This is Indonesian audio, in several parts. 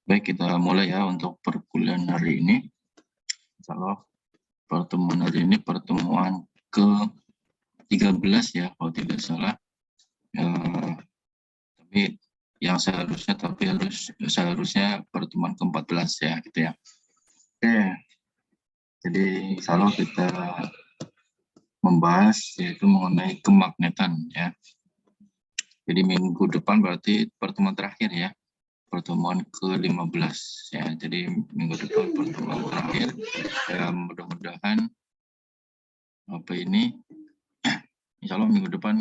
Baik, kita mulai ya untuk perkuliahan hari ini. Insya Allah pertemuan hari ini pertemuan ke-13 ya, kalau tidak salah. Tapi yang seharusnya pertemuan ke-14 ya, gitu ya. Oke, jadi insya Allah kita membahas yaitu mengenai kemagnetan ya. Jadi minggu depan berarti pertemuan terakhir ya. Pertemuan ke-15 ya. Jadi minggu depan pertemuan terakhir. Ya, mudah-mudahan insya Allah minggu depan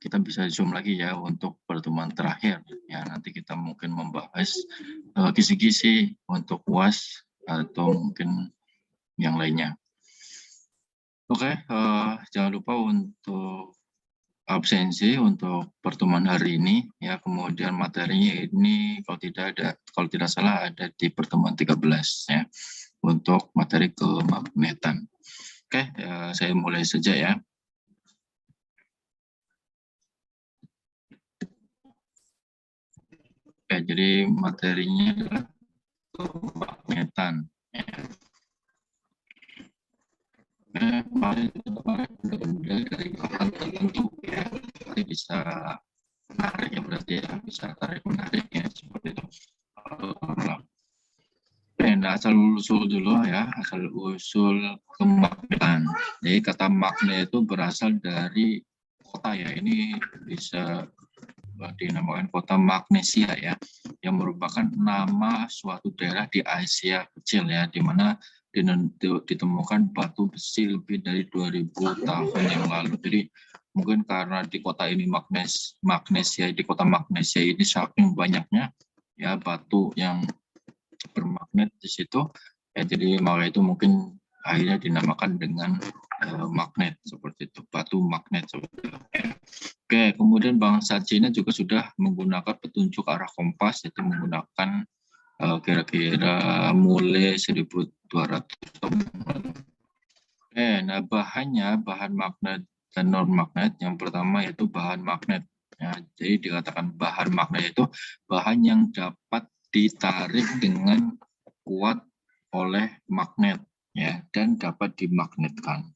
kita bisa zoom lagi ya untuk pertemuan terakhir ya. Nanti kita mungkin membahas kisi-kisi untuk UAS atau mungkin yang lainnya. Oke, jangan lupa untuk absensi untuk pertemuan hari ini ya. Kemudian materinya ini kalau tidak salah ada di pertemuan 13 ya, untuk materi kemagnetan. Oke, saya mulai saja ya. Oke, jadi materinya adalah kemagnetan ya. Kemarin dari bahan tertentu ya, nanti bisa menarik ya, berarti ya bisa tarik menarik ya, seperti itu. Nah, asal usul dulu ya, asal usul kemagnetan. Jadi kata magnet itu berasal dari kota ya, ini bisa dinamakan kota Magnesia ya, yang merupakan nama suatu daerah di Asia kecil ya, di mana ditemukan batu besi lebih dari 2000 tahun yang lalu. Jadi mungkin karena di kota ini Magnesia, di kota Magnesia ini saking banyaknya ya batu yang bermagnet di situ ya, jadi maka itu mungkin akhirnya dinamakan dengan magnet seperti itu, batu magnet seperti itu ya. Oke, kemudian bangsa Cina juga sudah menggunakan petunjuk arah kompas, itu menggunakan kira-kira mulai 1200 tahun. Nah bahan magnet dan non magnet, yang pertama yaitu bahan magnet ya. Jadi dikatakan bahan magnet itu bahan yang dapat ditarik dengan kuat oleh magnet ya, dan dapat dimagnetkan.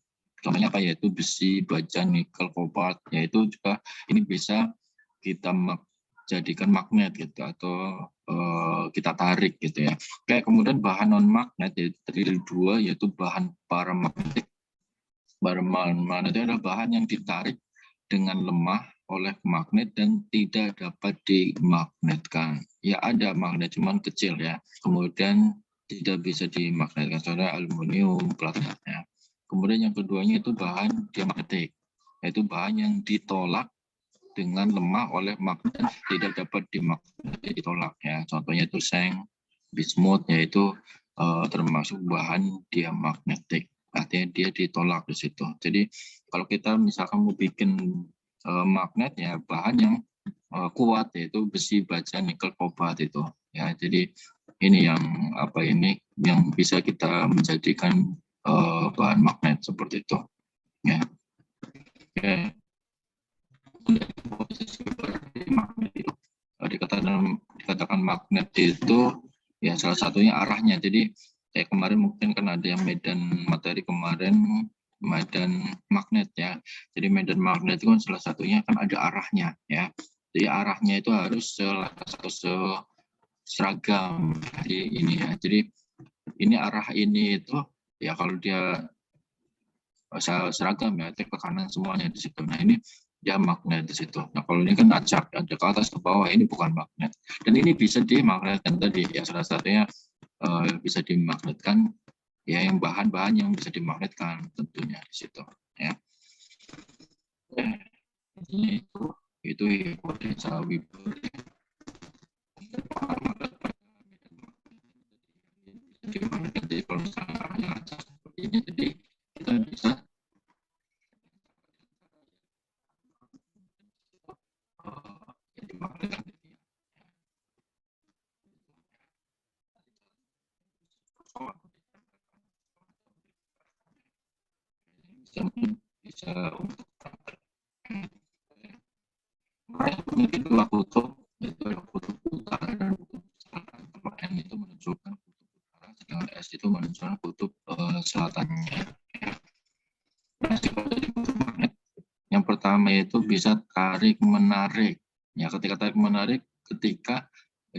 Contohnya apa, yaitu besi, baja, nikel, kobalt, yaitu juga ini bisa kita jadikan magnet gitu, atau kita tarik gitu ya. Kayak kemudian bahan non magnet yaitu terdiri dua, yaitu bahan paramagnetik. Paramagnetik adalah bahan yang ditarik dengan lemah oleh magnet dan tidak dapat dimagnetkan. Ya ada magnet cuman kecil ya. Kemudian tidak bisa dimagnetkan, contohnya aluminium, platinum ya. Kemudian yang keduanya itu bahan diamagnetik, yaitu bahan yang ditolak dengan lemah oleh magnet, tidak dapat ditolak ya. Contohnya itu seng, bismut, yaitu termasuk bahan diamagnetik. Artinya dia ditolak di situ. Jadi kalau kita misalkan mau bikin magnet ya, bahan yang kuat yaitu besi, baja, nikel, kobalt itu ya. Jadi ini yang bisa kita menjadikan bahan magnet seperti itu ya. Oke. Magnet itu dikatakan magnet itu ya salah satunya arahnya. Jadi kayak kemarin mungkin kan ada yang medan materi kemarin, medan magnet ya. Jadi medan magnet itu kan salah satunya kan ada arahnya ya. Jadi arahnya itu harus seragam. Jadi ini ya. Jadi ini arah ini itu ya, kalau dia seragam ya, ke kanan semuanya di situ. Nah ini dia magnet di situ. Nah kalau ini kan acak, ada ke atas ke bawah, ini bukan magnet. Dan ini bisa dimagnetkan tadi ya, salah satunya bisa dimagnetkan ya, yang bahan-bahan yang bisa dimagnetkan tentunya di situ ya. Itu hipotesa Weber. Jadi kalau misalnya acak seperti ini, jadi kita bisa bisa untuk dua kutub, yaitu kutub utara dan kutub selatan. menunjukkan kutub selatannya. Nah, sifat dari kutub magnet yang pertama itu bisa tarik menarik. Ya, ketika tarik menarik, ketika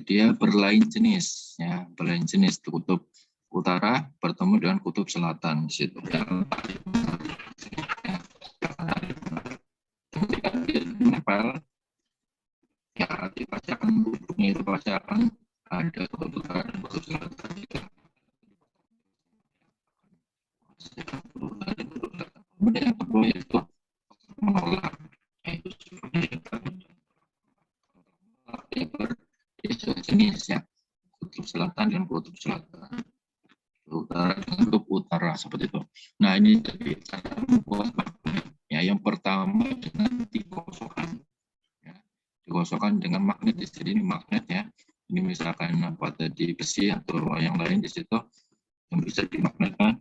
dia berlain jenis, ya berlain jenis kutub utara bertemu dengan kutub selatan di situ. Ketika dia menempel, ya pasti akan kutubnya itu pasti akan ada kutub utara dan kutub selatan. Kemudian yang kedua itu menolak, itu jenis ya kutub selatan dan kutub selatan, utara dan kutub utara seperti itu. Nah ini jadi cara membuat magnet. Ya yang pertama dengan dikosongkan, ya, dikosongkan dengan magnet. Jadi ini magnet ya. Ini misalkan apa tadi besi atau yang lain di situ yang bisa dimagnetkan.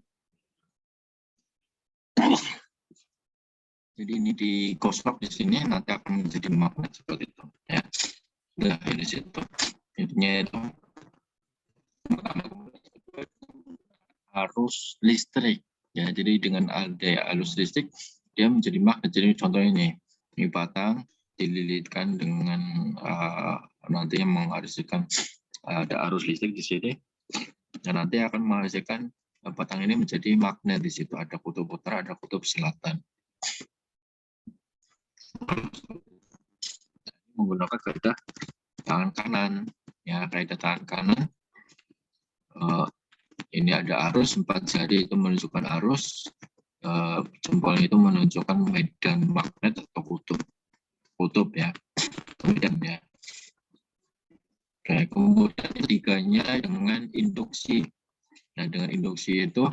Jadi ini digosok di sini nanti akan menjadi magnet seperti itu ya. Nah ini situ intinya itu arus listrik ya. Jadi dengan ada arus listrik dia menjadi magnet. Jadi contohnya ini batang dililitkan dengan nantinya menghasilkan ada arus listrik di sini dan nanti akan menghasilkan batang ini menjadi magnet. Di situ ada kutub utara, ada kutub selatan. Menggunakan kaidah tangan kanan ya, kaidah tangan kanan. Ini ada arus, 4 jari itu menunjukkan arus, jempol itu menunjukkan medan magnet atau kutub ya, kemudian ya. Oke, kemudian ketiganya dengan induksi. Nah dengan induksi itu,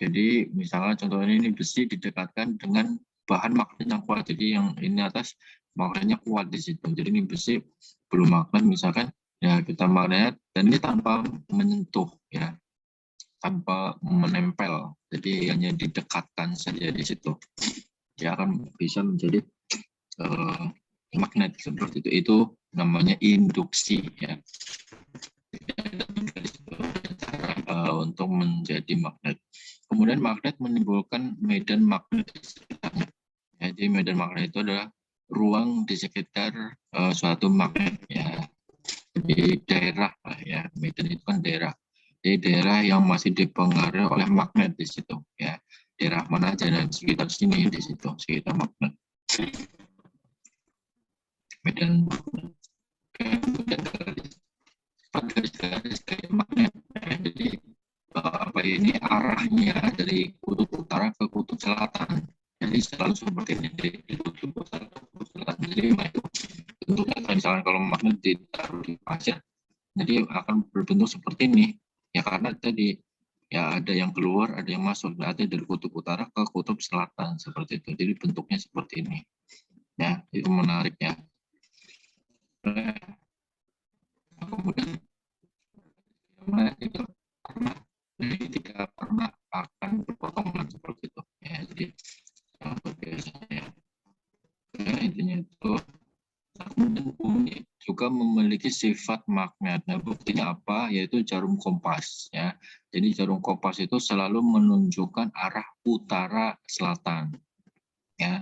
jadi misalnya contohnya ini besi didekatkan dengan bahan magnet yang kuat. Jadi yang ini atas magnetnya kuat di situ. Jadi ini besi belum magnet misalkan, ya kita magnet dan ini tanpa menyentuh ya, tanpa menempel. Jadi hanya didekatkan saja di situ. Dia akan bisa menjadi magnet seperti itu. Itu namanya induksi ya. Untuk menjadi magnet. Kemudian magnet menimbulkan medan magnet. Jadi medan magnet itu adalah ruang di sekitar suatu magnet ya. Di daerah ya, medan itu kan daerah. Jadi daerah yang masih dipengaruhi oleh magnet di situ ya. Daerah mana aja dan sekitar sini di situ sekitar magnet. Medan magnet. Kemudian garis magnet. Jadi apa ini arahnya dari kutub utara ke kutub selatan. Jadi selalu seperti ini di kutub utara ke kutub selatan. Jadi itu bentuknya misalnya kalau magnet ditaruh di pasir, jadi akan berbentuk seperti ini. Ya karena tadi ya ada yang keluar, ada yang masuk. Berarti dari kutub utara ke kutub selatan seperti itu. Jadi bentuknya seperti ini. Ya itu menarik ya. Kemudian itu ini tidak pernah akan berpotongan seperti itu ya. Jadi biasanya intinya itu bumi juga memiliki sifat magnet. Nah buktinya apa? Yaitu jarum kompas ya. Jadi jarum kompas itu selalu menunjukkan arah utara selatan ya.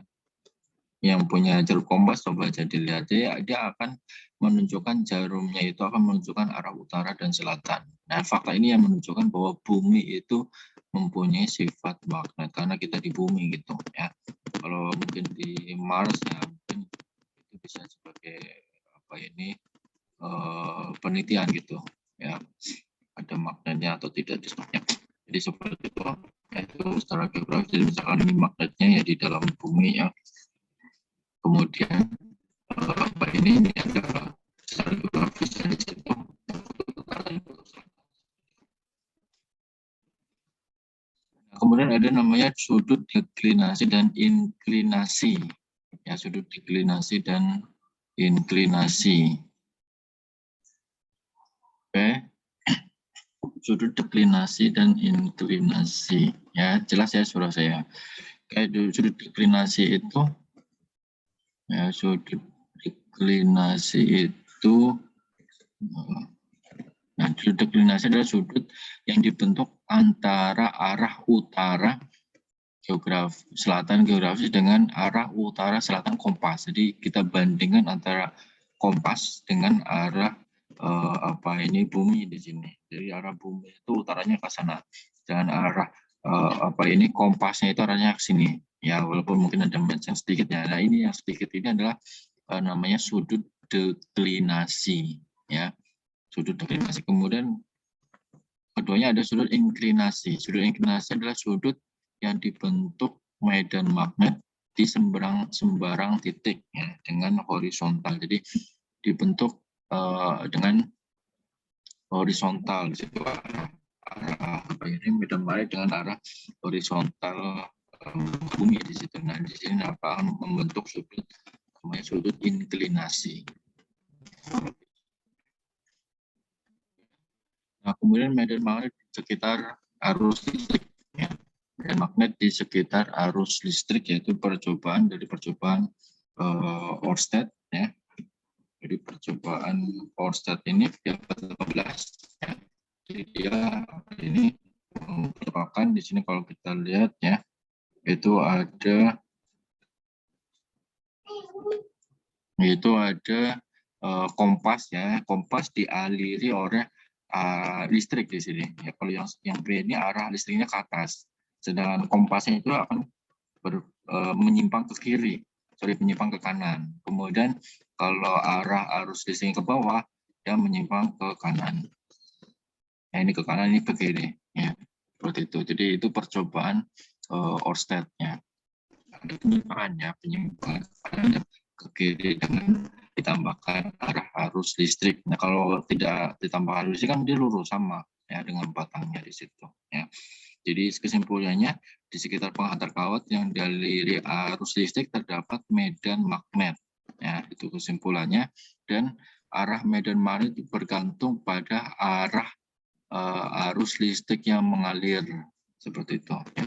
Yang punya jarum kompas coba aja dilihat, jadi dia akan menunjukkan jarumnya itu akan menunjukkan arah utara dan selatan. Nah fakta ini yang menunjukkan bahwa bumi itu mempunyai sifat magnet karena kita di bumi gitu ya. Kalau mungkin di Mars ya mungkin itu bisa sebagai apa ini penelitian gitu ya, ada magnetnya atau tidak di stoknya. Jadi seperti itu ya, itu secara geografis. Jadi misalkan ini magnetnya ya di dalam bumi ya. Kemudian apa ini ada secara geografis di situ. Kemudian ada namanya sudut deklinasi dan inklinasi. Ya, sudut deklinasi dan inklinasi. Oke. Sudut deklinasi dan inklinasi. Ya, jelas ya suara saya. Kayak sudut deklinasi itu ya, sudut deklinasi itu Nah, sudut deklinasi adalah sudut yang dibentuk antara arah utara selatan geografis dengan arah utara selatan kompas. Jadi kita bandingkan antara kompas dengan arah bumi di sini. Jadi arah bumi itu utaranya ke sana, dan arah kompasnya itu arahnya ke sini. Ya, walaupun mungkin ada mention sedikit ya. Nah, ini yang sedikit ini adalah namanya sudut deklinasi, ya. Sudut deklinasi. Kemudian keduanya ada sudut inklinasi. Sudut inklinasi adalah sudut yang dibentuk medan magnet di sembarang titik, ya, dengan horizontal. Jadi dibentuk dengan horizontal di situ arah medan magnet dengan arah horizontal bumi di situ. Nah, di sini akan membentuk sudut namanya sudut inklinasi. Nah, kemudian medan magnet di sekitar arus listrik, ya. Medan magnet di sekitar arus listrik yaitu percobaan dari percobaan Oersted, ya. Jadi percobaan Oersted ini abad 18, ya. Jadi dia ini merupakan di sini kalau kita lihat, ya, itu ada kompas, ya. Kompas dialiri oleh listrik di sini. Ya, kalau yang B ini arah listriknya ke atas, sedangkan kompasnya itu akan menyimpang ke kiri, menyimpang ke kanan. Kemudian kalau arah arus listriknya ke bawah, ya menyimpang ke kanan. Nah, ini ke kanan, ini ke kiri, ya, seperti itu. Jadi itu percobaan Oersted, ya. Ada penyimpangan ke kiri dengan ditambahkan arah arus listrik. Nah, kalau tidak ditambah arus listrik kan dia lurus sama, ya, dengan batangnya di situ, ya. Jadi kesimpulannya di sekitar penghantar kawat yang dialiri arus listrik terdapat medan magnet, ya, itu kesimpulannya. Dan arah medan magnet bergantung pada arah arus listrik yang mengalir, seperti itu, ya.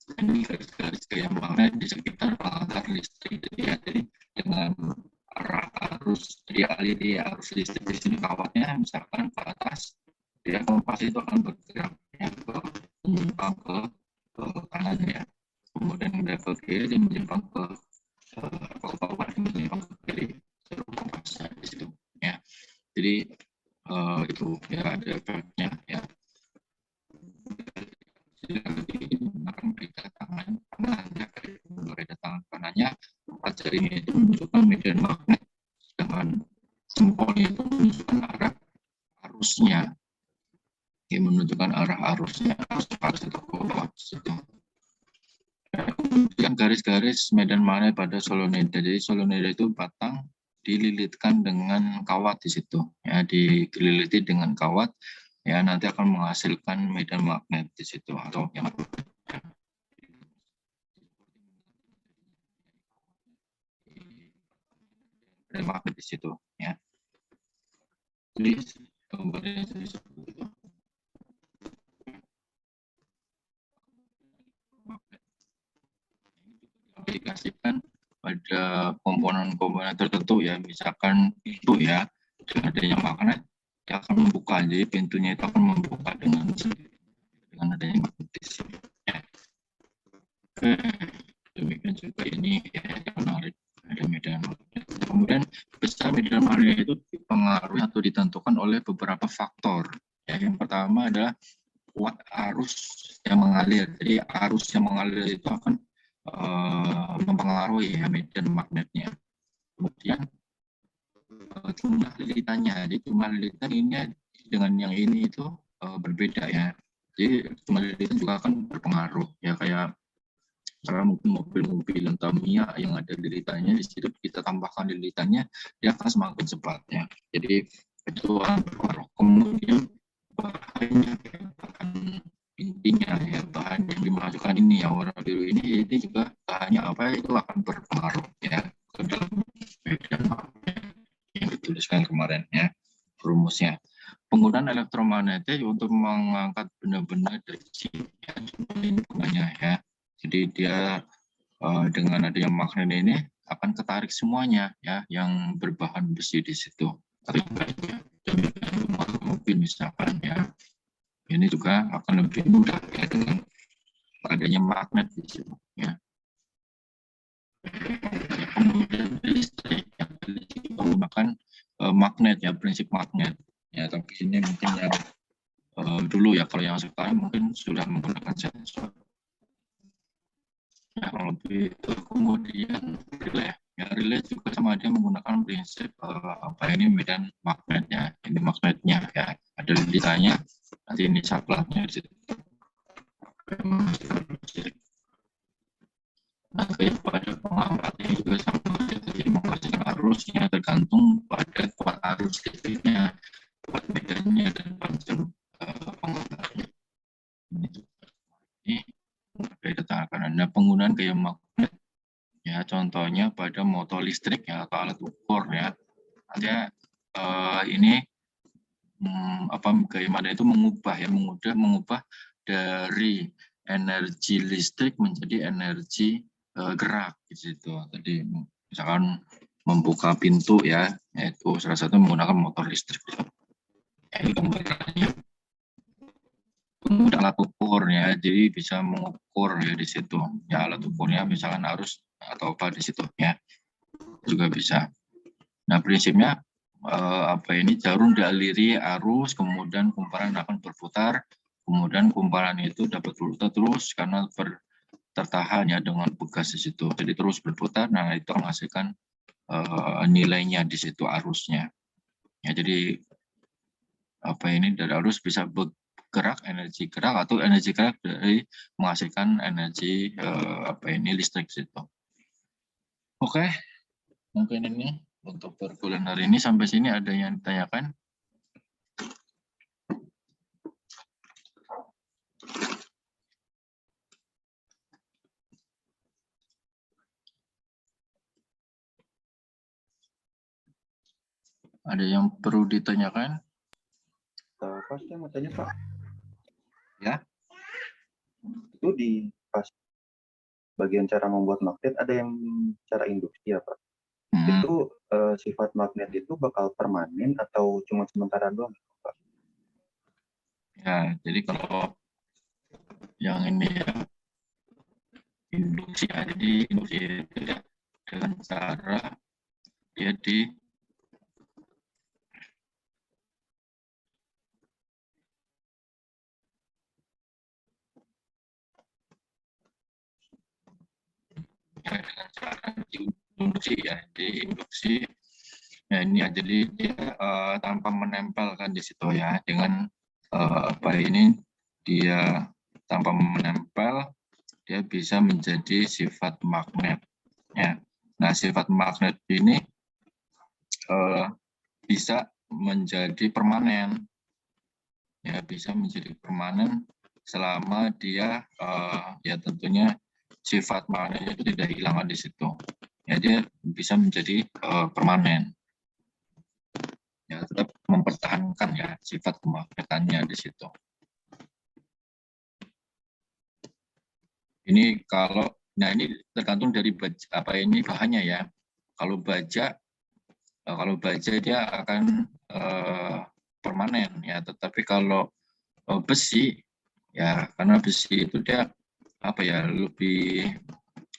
Ini garis-garis gaya magnet di sekitar penghantar listrik, ya. Jadi dengan arah arus dialiri arus listrik di sini kawatnya misalkan ke atas, ya, kompas itu akan bergerak, ya, menyimpang ke kanan, ya. Kemudian ke kiri dia menyimpang ke bawah, menyimpang ke kiri, seluruh kompasnya di situ, ya. Jadi itu, ya, ada efeknya, ya. Menggunakan beda tangan kanannya, beda tangan kanannya, empat jarinya itu menunjukkan medan magnet, sedangkan jempolnya itu menunjukkan arah arusnya, yang menunjukkan arah arusnya, arus itu ke bawah situ. Kemudian garis-garis medan magnet pada solenoida. Jadi solenoida itu batang dililitkan dengan kawat di situ, ya, dililiti dengan kawat, ya, nanti akan menghasilkan medan magnet di situ atau yang medan magnet di situ, ya. Jadi gambarnya seperti itu. Aplikasikan pada komponen-komponen tertentu, ya, misalkan itu, ya, dengan adanya magnet dia akan membuka, jadi pintunya itu akan membuka dengan adanya magnet di sini, ya. Oke, demikian juga ini, ya, yang menarik, ada medan magnet. Kemudian besar medan magnet itu dipengaruhi atau ditentukan oleh beberapa faktor, ya. Yang pertama adalah kuat arus yang mengalir. Jadi arus yang mengalir itu akan mempengaruhi, ya, medan magnetnya. Kemudian jumlah lilitannya. Jadi jumlah lilitan ini dengan yang ini itu berbeda, ya. Jadi jumlah lilitan juga akan berpengaruh, ya, kayak karena mungkin mobil-mobil Tamiya yang ada lilitannya di situ kita tambahkan lilitannya, dia akan semakin cepat, ya. Jadi itu akan berpengaruh. Kemudian bahan intinya, ya, bahan yang dimasukkan ini, ya, warna biru ini juga bahannya apa itu akan berpengaruh, ya, ke dalam medan magnet yang dituliskan kemarin, ya, rumusnya. Penggunaan elektromagnetik untuk mengangkat benda-benda dari sini, ya, ini gunanya, ya. Jadi dia dengan adanya magnet ini akan ketarik semuanya, ya, yang berbahan besi di situ. rumah mobil misalkan ya, ini juga akan lebih mudah ya dengan adanya magnet di situ ya. Kemudian listrik yang menggunakan magnet ya, prinsip magnet ya, tapi ini mungkin yang dulu ya, kalau yang sekarang mungkin sudah menggunakan sensor ya, lebih kemudian relay ya, relay juga sama dia menggunakan prinsip apa ini, medan magnetnya, ini magnetnya ya, ada lintanya, nanti ini saklarnya di situ. Nah, pada pengamatnya juga sama, jadi menghasilkan arusnya tergantung pada kuat arus listriknya, kuat medannya, dan panjang pengamatnya. Ini dikatakan ada penggunaan gaya magnet ya, contohnya pada motor listrik ya, atau alat ukur ya, ada ini apa, gaya magnet itu mengubah ya, mengubah dari energi listrik menjadi energi gerak di situ. Tadi misalkan membuka pintu ya, itu salah satu menggunakan motor listrik. Ya, ini gambarannya. Kemudian alat ukur ya, jadi bisa mengukur ya di situ. Ya, alat ukurnya misalkan arus atau apa di situ ya, juga bisa. Nah, prinsipnya apa ini, jarum dialiri arus, kemudian kumparan akan berputar, kemudian kumparan itu dapat berputar terus karena tertahan ya dengan bekas di situ. Jadi terus berputar, nah itu menghasilkan nilainya di situ, arusnya. Ya, jadi apa ini, dari arus bisa bergerak, energi gerak, atau energi gerak dari menghasilkan energi apa ini, listrik situ. Oke, mungkin ini untuk perkuliahan hari ini sampai sini. Ada yang ditanyakan? Ada yang perlu ditanyakan? Pak, saya mau tanya Pak. Ya. Itu di pas bagian cara membuat magnet ada yang cara induksi ya Pak. Itu sifat magnet itu bakal permanen atau cuma sementara doang Pak? Ya, jadi kalau yang ini ya, induksi ya, jadi induksi itu ya dengan cara dia dengan cara diinduksi ya, diinduksi. Nah ini ya, jadi dia tanpa menempelkan di situ ya, dengan apa ini, dia tanpa menempel, dia bisa menjadi sifat magnet ya. Nah, sifat magnet ini bisa menjadi permanen ya, bisa menjadi permanen selama dia ya tentunya sifat magnetnya itu tidak hilang di situ ya, dia bisa menjadi permanen ya, tetap mempertahankan ya sifat kemagnetannya di situ. Ini kalau, nah ini tergantung dari baja, apa ini bahannya ya. Kalau baja dia akan permanen ya, tetapi kalau besi ya, karena besi itu dia apa ya, lebih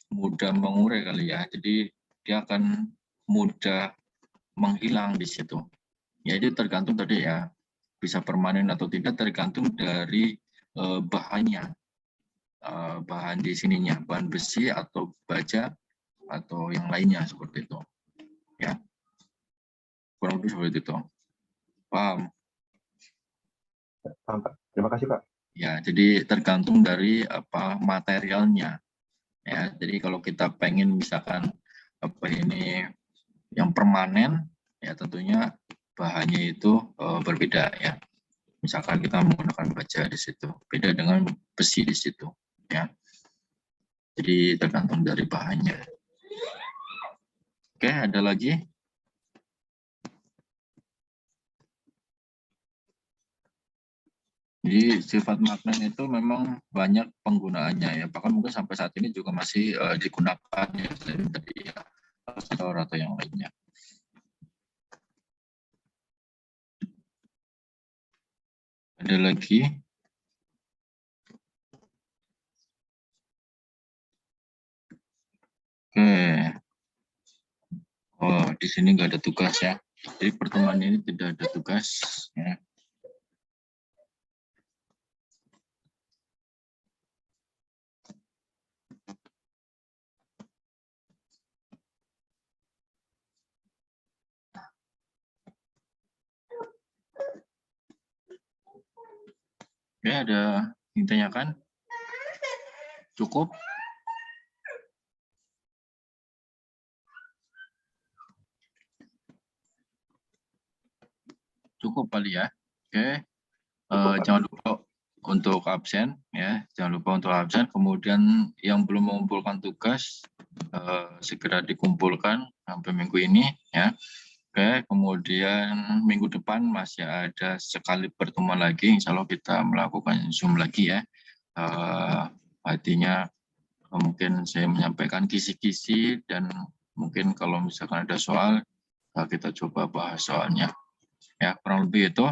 mudah mengurai kali ya, jadi dia akan mudah menghilang di situ. Ya, itu tergantung tadi ya, bisa permanen atau tidak tergantung dari bahannya, bahan di sininya, bahan besi atau baja atau yang lainnya seperti itu. Ya, kurang lebih seperti itu. Paham? Paham Pak. Terima kasih Pak. Ya, jadi tergantung dari apa materialnya. Ya, jadi kalau kita pengen misalkan apa ini yang permanen, ya tentunya bahannya itu berbeda ya. Misalkan kita menggunakan baja di situ, beda dengan besi di situ ya. Jadi tergantung dari bahannya. Oke, ada lagi? Jadi sifat magnet itu memang banyak penggunaannya ya, bahkan mungkin sampai saat ini juga masih digunakan ya, selain tadi ya, atau yang lainnya. Ada lagi? Oke. Oh, di sini nggak ada tugas ya. Jadi pertemuan ini tidak ada tugas ya. Ya, ada yang ditanyakan? Cukup? Cukup kali ya. Oke. Jangan lupa untuk absen ya. Jangan lupa untuk absen. Kemudian yang belum mengumpulkan tugas segera dikumpulkan sampai minggu ini ya. Oke, kemudian minggu depan masih ada sekali pertemuan lagi. Insya Allah kita melakukan Zoom lagi ya. Artinya mungkin saya menyampaikan kisi-kisi dan mungkin kalau misalkan ada soal kita coba bahas soalnya. Ya, kurang lebih itu.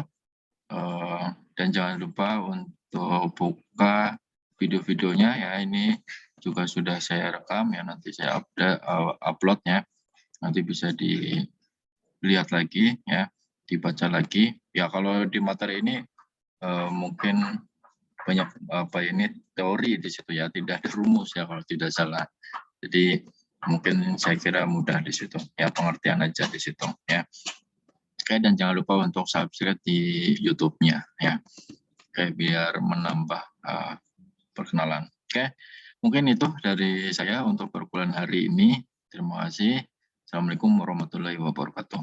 Dan jangan lupa untuk buka video-videonya ya, ini juga sudah saya rekam ya, nanti saya upload ya, nanti bisa dilihat lagi ya, dibaca lagi ya. Kalau di materi ini mungkin banyak ini teori di situ ya, tidak ada rumus ya kalau tidak salah, jadi mungkin saya kira mudah di situ ya, pengertian aja di situ ya. Oke, dan jangan lupa untuk subscribe di YouTube-nya ya. Oke, biar menambah perkenalan. Oke, mungkin itu dari saya untuk perkuliahan hari ini. Terima kasih. Assalamualaikum warahmatullahi wabarakatuh.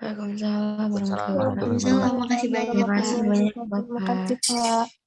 Waalaikumsalam warahmatullahi Waalaikumsalam. wabarakatuh. Makasih banyak. Terima kasih banyak, Bapak. Terima kasih, Pak.